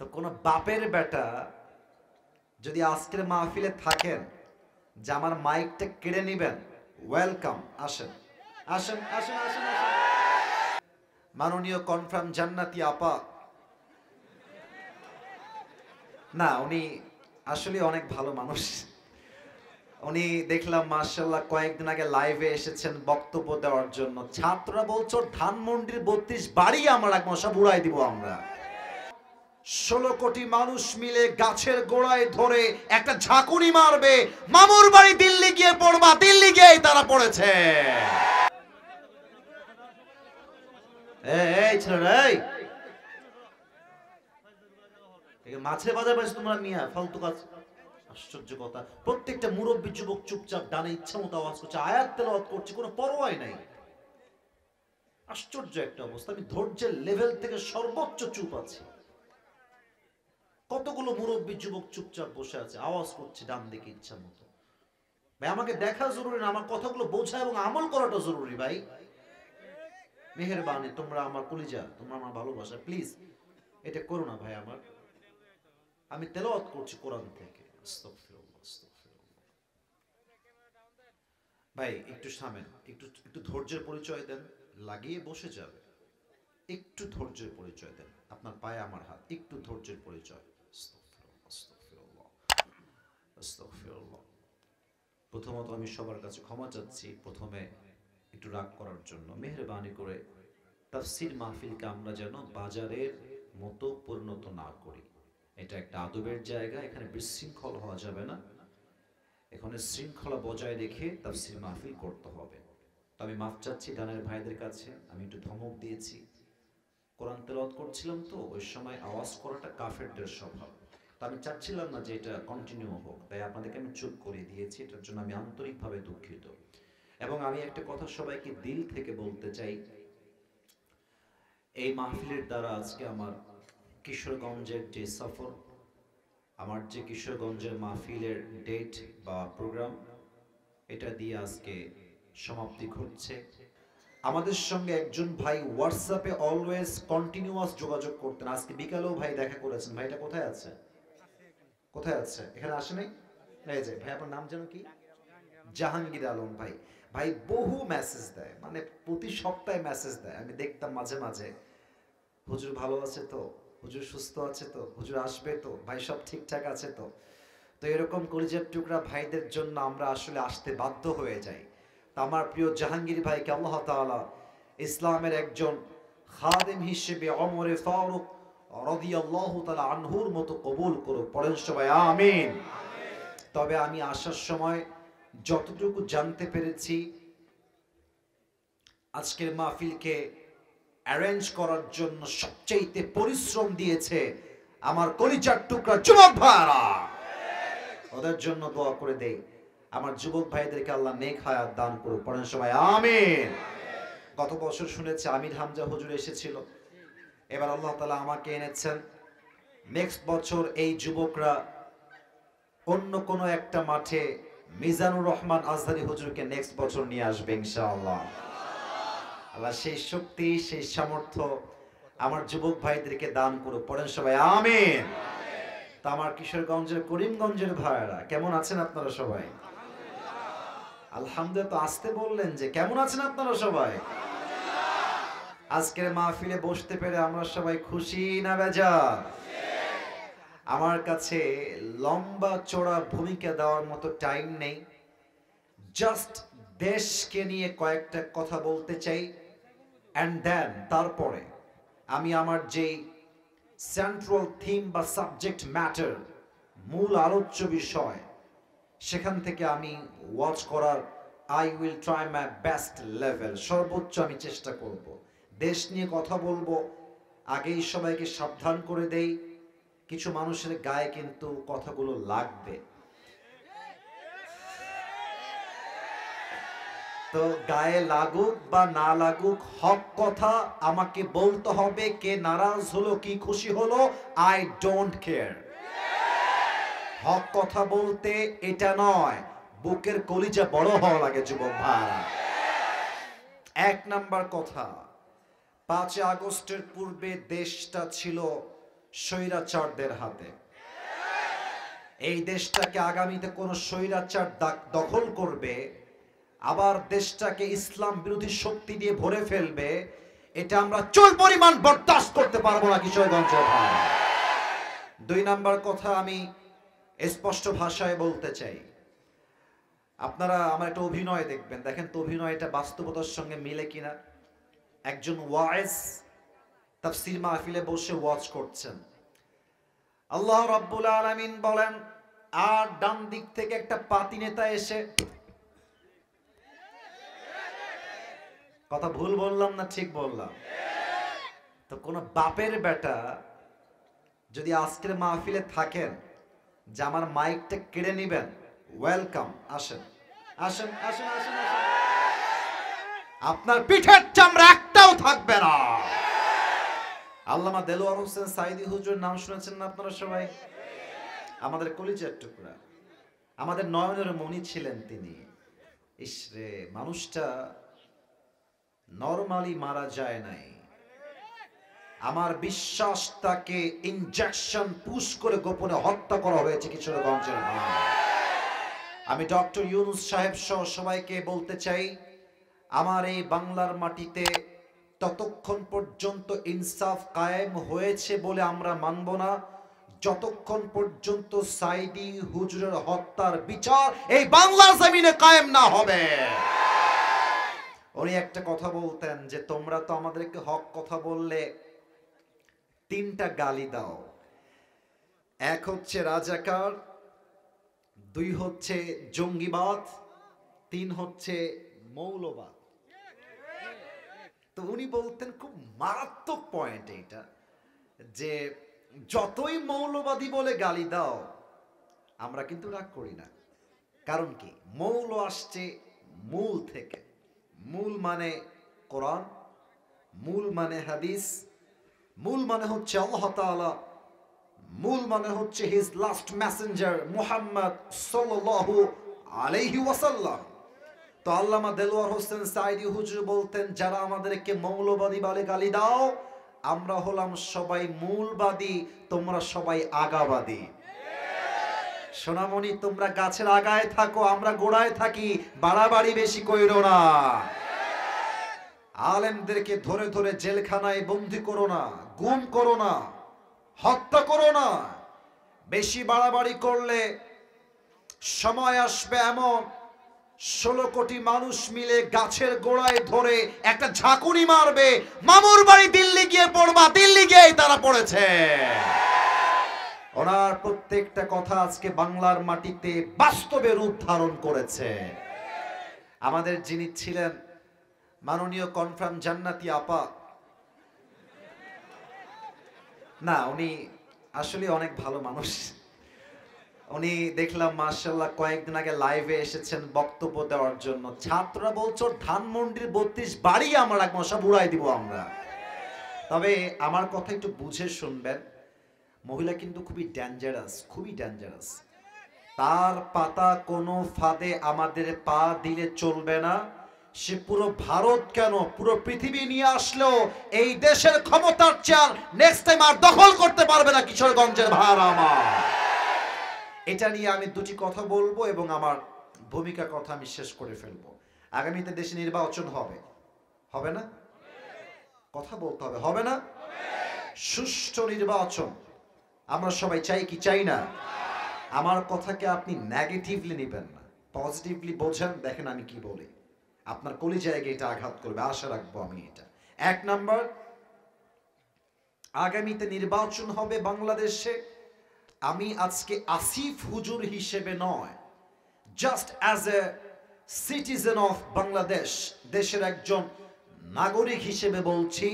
তো কোন বাপের বেটা যদি আজকের মাহফিলে থাকেন যে আমার মাইকটা কেড়ে নেবেন, ওয়েলকাম, আসেন আসেন আসেন আসেন আসেন। মাননীয় কনফার্ম জান্নাতি আপা, না উনি আসলে অনেক ভালো মানুষ। উনি দেখলাম মাশাআল্লাহ কয়েকদিন আগে লাইভে এসেছেন বক্তব্য দেওয়ার জন্য। ছাত্ররা বলছো ধানমন্ডির 32 বাড়ি আমরা রাখবো, সব উড়াই দিব আমরা। 16 কোটি মানুষ মিলে গাছের গোড়ায় ধরে একটা ঝাঁকুনি মারবে, মামুর বাড়ি দিল্লি গিয়ে পড়বা, দিল্লি গিয়েই তারা পড়েছে। এই ছেলেরা, এই মাছের বাজার পাইছো তোমরা মিয়া, ফালতু কাজ। আশ্চর্য কথা, প্রত্যেকটা মুরব্বী যুবক চুপচাপ ডানে ইচ্ছা মতো আওয়াজ করছে, আয়াত তেলাওয়াত করছে, কোনো পরোয়াই নাই। আশ্চর্য একটা অবস্থা। আমি ধৈর্যের লেভেল থেকে সর্বোচ্চ চুপ আছি। কতগুলো মুরব্বী যুবক চুপচাপ বসে আছে, আওয়াজ করছে ডান দিকে ইচ্ছা মতো। ভাই আমাকে দেখা জরুরি না, আমার কথাগুলো বোঝা এবং আমল করাটা জরুরি। ভাই মেহেরবানি, তোমরা আমার কলিজা, তোমরা আমার ভালোবাসা, প্লিজ এটা করো না ভাই। আমি তেলাওয়াত করছি কোরআন থেকে। আস্তাগফিরুল্লাহ, আস্তাগফিরুল্লাহ। ভাই একটু থামেন, একটু ধৈর্যের পরিচয় দেন। লাগিয়ে বসে যাবে, একটু ধৈর্যের পরিচয় দেন। আপনার পায়ে আমার হাত, একটু ধৈর্যের পরিচয়। আস্তাগফিরুল্লাহ, আস্তাগফিরুল্লাহ, আস্তাগফিরুল্লাহ। প্রথমত আমি সবার কাছে ক্ষমা চাচ্ছি প্রথমে একটু রাগ করার জন্য। মেহেরবানি করে তাফসীর মাহফিলকে আমরা যেন বাজারের মতো পরিণত না করি। এটা একটা আদবের জায়গা, এখানে বিশৃঙ্খল হওয়া যাবে না। এখানে শৃঙ্খলা বজায় রেখে তাফসীর মাহফিল করতে হবে। তো আমি মাফ চাচ্ছি ডানের ভাইদের কাছে, আমি একটু ধমক দিয়েছি। কোরআন তেলাওয়াত করছিলাম তো ওই সময় আওয়াজ করাটা কাফেরদের স্বভাব। তো আমি চাচ্ছিলাম না যে এটা কন্টিনিউ হোক, তাই আপনাদেরকে আমি চুপ করিয়ে দিয়েছি। এটার জন্য আমি আন্তরিকভাবে দুঃখিত। এবং আমি একটা কথা সবাইকে দিল থেকে বলতে চাই, এই মাহফিলের দ্বারা আজকে আমার কিশোরগঞ্জের যে সফর, আমার যে কিশোরগঞ্জের মাহফিলের ডেট বা প্রোগ্রাম, এটা দিয়ে আজকে সমাপ্তি ঘটছে। আমাদের সঙ্গে একজন ভাই হোয়াটসঅ্যাপে অলওয়েজ কন্টিনিউয়াস যোগাযোগ করতেন, আজকে বিকালেও ভাই দেখা করেছেন। ভাইটা কোথায় আছে? কোথায় আছে? এখানে আসে নাই? এই যে ভাই, আপনার নাম যেন কি? জাহাঙ্গীর আলম ভাই। ভাই বহু মেসেজ দেয়, মানে প্রতি সপ্তাহে মেসেজ দেয়। আমি দেখতাম মাঝে মাঝে, হুজুর ভালো আছে তো, হুজুর সুস্থ আছে তো, হুজুর আসবে তো, ভাই সব ঠিকঠাক আছে তো। তো এরকম কলিজার টুকরা ভাইদের জন্য আমরা আসলে আসতে বাধ্য হয়ে যাই। তা আমার প্রিয় জাহাঙ্গীর ভাইকে আল্লাহ তাআলা ইসলামের একজন খাদেম হিসেবে ওমরে ফারুক রাদিয়াল্লাহু তাআলা আনহুর মতো কবুল করুক। পড়েন সবাই আমিন। তবে আমি আসার সময় যতটুকু জানতে পেরেছি, আজকের মাহফিলকে অ্যারেঞ্জ করার জন্য সবচেয়ে পরিশ্রম দিয়েছে আমার কলিজার টুকরা যুবক ভাইরা। ওদের জন্য দোয়া করে দেই। আমার যুবক ভাইদেরকে আল্লাহ নেক হায়াত দান করুক। পড়েন সবাই আমিন। গত বছর শুনেছি আমির হামজা হুজুর এসেছিল, এবার আল্লাহ তাআলা আমাকে এনেছেন। নেক্সট বছর এই যুবকরা অন্য কোনো একটা মাঠে মিজানুর রহমান আজহারি হুজুরকে নেক্সট বছর নিয়ে আসবে ইনশাআল্লাহ। আল্লাহ সেই শক্তি, সেই সামর্থ্য আমার যুবক ভাইদেরকে দান করুক। পড়েন সবাই আমিন। তা আমার কিশোরগঞ্জের, করিমগঞ্জের ভাইরা কেমন আছেন আপনারা সবাই? আলহামদুলিল্লাহ। তো আসতে বললেন যে কেমন আছেন আপনারা সবাই? আজকের মাহফিলে বসতে পেরে আমরা সবাই খুশি না বেজার? আমার কাছে লম্বা চড়া ভূমিকা দেওয়ার মতো টাইম নেই। জাস্ট দেশকে নিয়ে কয়েকটা কথা বলতে চাই, অ্যান্ড দেন তারপরে আমি আমার যেই সেন্ট্রাল থিম বা সাবজেক্ট ম্যাটার, মূল আলোচ্য বিষয়, সেখান থেকে আমি ওয়াচ করার I will try my best level, সর্বোচ্চ আমি চেষ্টা করব। দেশ নিয়ে কথা বলবো। আগেই সবাইকে সাবধান করে দেই, কিছু মানুষের গায়ে কিন্তু কথাগুলো লাগবে। তো গায়ে লাগুক বা না লাগুক, হক কথা আমাকে বলতে হবে। কে নারাজ হলো কি খুশি হলো, আই ডোন্ট কেয়ার। হক কথা বলতে এটা নয়, বুকের কলিজা বড় হওয়া লাগে যুবক ভাইরা। এক নাম্বার কথা, 5 আগস্টের পূর্বে দেশটা ছিল স্বৈরাচারদের হাতে। এই দেশটাকে আগামীতে কোন স্বৈরাচার দখল করবে, আবার দেশটাকে ইসলাম বিরোধী শক্তি দিয়ে ভরে ফেলবে, এটা আমরা চুল পরিমাণ বরদাস্ত করতে পারবো না কিশোরগঞ্জের ভাই। 2 নাম্বার কথা আমি স্পষ্ট ভাষায় বলতে চাই, আপনারা আমার একটা অভিনয় দেখবেন, দেখেন তো অভিনয়টা বাস্তবতার সঙ্গে মিলে কিনা। একজন ওয়াইজ তাফসীর মাহফিলে বসে ওয়াজ করছেন, আল্লাহ রাব্বুল আলামিন বলেন, আর ডান দিক থেকে একটা পাতি নেতা এসে, কথা ভুল বললাম না ঠিক বললাম? তো কোন বাপের বেটা যদি আজকের মাহফিলে থাকেন যে আমার মাইকটা কেড়ে নিবেন, ওয়েলকাম, আসেন আসেন আসেন আসেন আসেন, আপনার পিঠের চামড়া একটাও থাকবে না। আল্লামা দেলোয়ার হোসেন সাইদি হুজুর নাম শুনেছেন না আপনারা সবাই? আমাদের কলিজার টুকরা, আমাদের নয়নের মণি ছিলেন তিনি। ইসরে, মানুষটা নরমালি মারা যায় নাই, আমার বিশ্বাস তাকে ইনজেকশন পুশ করে গোপনে হত্যা করা হয়েছে কিশোরগঞ্জের ভাই। আমি ডক্টর ইউনূস সাহেব সহ সবাইকে বলতে চাই, আমার এই বাংলার মাটিতে ততক্ষণ পর্যন্ত ইনসাফ কায়েম হয়েছে বলে আমরা মানব না, যতক্ষণ পর্যন্ত সাইদি হুজুরের হত্যার বিচার এই বাংলার জমিনে কায়েম না হবে। উনি একটা কথা বলতেন যে, তোমরা তো আমাদেরকে হক কথা বললে 3টা গালি দাও, 1 হচ্ছে রাজাকার, 2 হচ্ছে জঙ্গিবাদ, 3 হচ্ছে মৌলবাদ। তো উনি বলতেন, খুব মারাত্মক পয়েন্ট এটা, যে যতই মৌলবাদী বলে গালি দাও আমরা কিন্তু রাগ করি না। কারণ কি? মৌল আসছে মূল থেকে। মূল মানে কোরআন, মূল মানে হাদিস, মূল মানে হচ্ছে আল্লাহ তাআলা, মূল মানে হচ্ছে হিজ লাস্ট মেসেঞ্জার মুহাম্মদ সাল্লাল্লাহু আলাইহি ওয়াসাল্লাম। তো আল্লামা দেলোয়ার হোসেন সাইদি হুজুর বলতেন, যারা আমাদেরকে মৌলবাদী বলে গালি দাও, আমরা হলাম সবাই মূলবাদী, তোমরা সবাই আগাবাদী। সোনামণি, তোমরা গাছের আগায় থাকো, আমরা গোড়ায় থাকি, বাড়াবাড়ি বেশি কইরো না। আলেমদেরকে ধরে ধরে জেলখানায় বন্দী করো না, গুম করো না, হত্যা করো না। বেশি বাড়াবাড়ি করলে সময় আসবে এমন 16 কোটি মানুষ মিলে গাছের গোড়ায় ধরে একটা ঝাঁকুনি মারবে, মামুর বাড়ি দিল্লি গিয়ে পড়বা, দিল্লি গিয়েই তারা পড়েছে। ওনার প্রত্যেকটা কথা আজকে বাংলার মাটিতে বাস্তবে রূপ ধারণ করেছে। আমাদের যিনি ছিলেন মাননীয় কনফার্ম জান্নাতি আপা, না উনি আসলে অনেক ভালো মানুষ। উনি দেখলাম মাশাআল্লাহ কয়েকদিন আগে লাইভে এসেছেন বক্তব্য দেওয়ার জন্য। ছাত্ররা বলছো ধানমন্ডির 32 বাড়ি আমরা রাখবো, সব উড়াই দিব আমরা। তবে আমার কথা একটু বুঝে শুনবেন, মহিলা কিন্তু খুবই ডেঞ্জারাস, খুবই ডেঞ্জারাস। তার পাতা কোনো ফাঁদে আমাদের পা দিলে চলবে না। সে পুরো ভারত কেন, পুরো পৃথিবী নিয়ে আসলেও এই দেশের ক্ষমতার চেয়ার নেক্সট টাইম আর দখল করতে পারবে না কিশোরগঞ্জের ভাইরা আমার। এটা নিয়ে আমি 2টি কথা বলবো এবং আমার ভূমিকা কথা আমি শেষ করে ফেলবো। আগামীতে দেশে নির্বাচন হবে, হবে না? কথা বলতে হবে, হবে না? সুষ্ঠু নির্বাচন আমরা সবাই চাই কি চাই না? আমার কথাকে আপনি নেগেটিভলি নেবেন না, পজিটিভলি বোঝেন। দেখেন আমি কি বলি, আপনার কলিজায় এটা আঘাত করবে, আশা রাখবো আমি এটা। 1 নাম্বার, আগামীতে নির্বাচন হবে বাংলাদেশে। আমি আজকে আসিফ হুজুর হিসেবে নয়, just as a citizen of Bangladesh, দেশের একজন নাগরিক হিসেবে বলছি,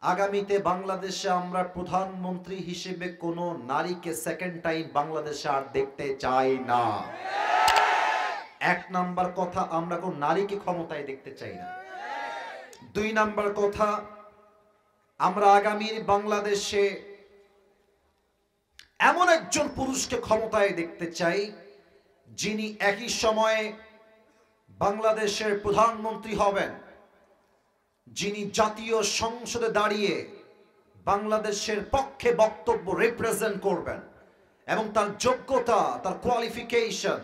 আগামীতে বাংলাদেশে আমরা প্রধানমন্ত্রী হিসেবে কোন নারীকে সেকেন্ড টাইম বাংলাদেশে আর দেখতে চাই না। 1 নাম্বার কথা, আমরা কোন নারীকে ক্ষমতায় দেখতে চাই না। 2 নাম্বার কথা, আমরা আগামীর বাংলাদেশে এমন একজন পুরুষকে ক্ষমতায় দেখতে চাই, যিনি একই সময়ে বাংলাদেশের প্রধানমন্ত্রী হবেন, যিনি জাতীয় সংসদে দাঁড়িয়ে বাংলাদেশের পক্ষে বক্তব্য রিপ্রেজেন্ট করবেন এবং তার যোগ্যতা, তার কোয়ালিফিকেশন,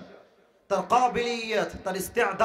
তার কাবিলিয়ত, তার ইস্তেআদাদ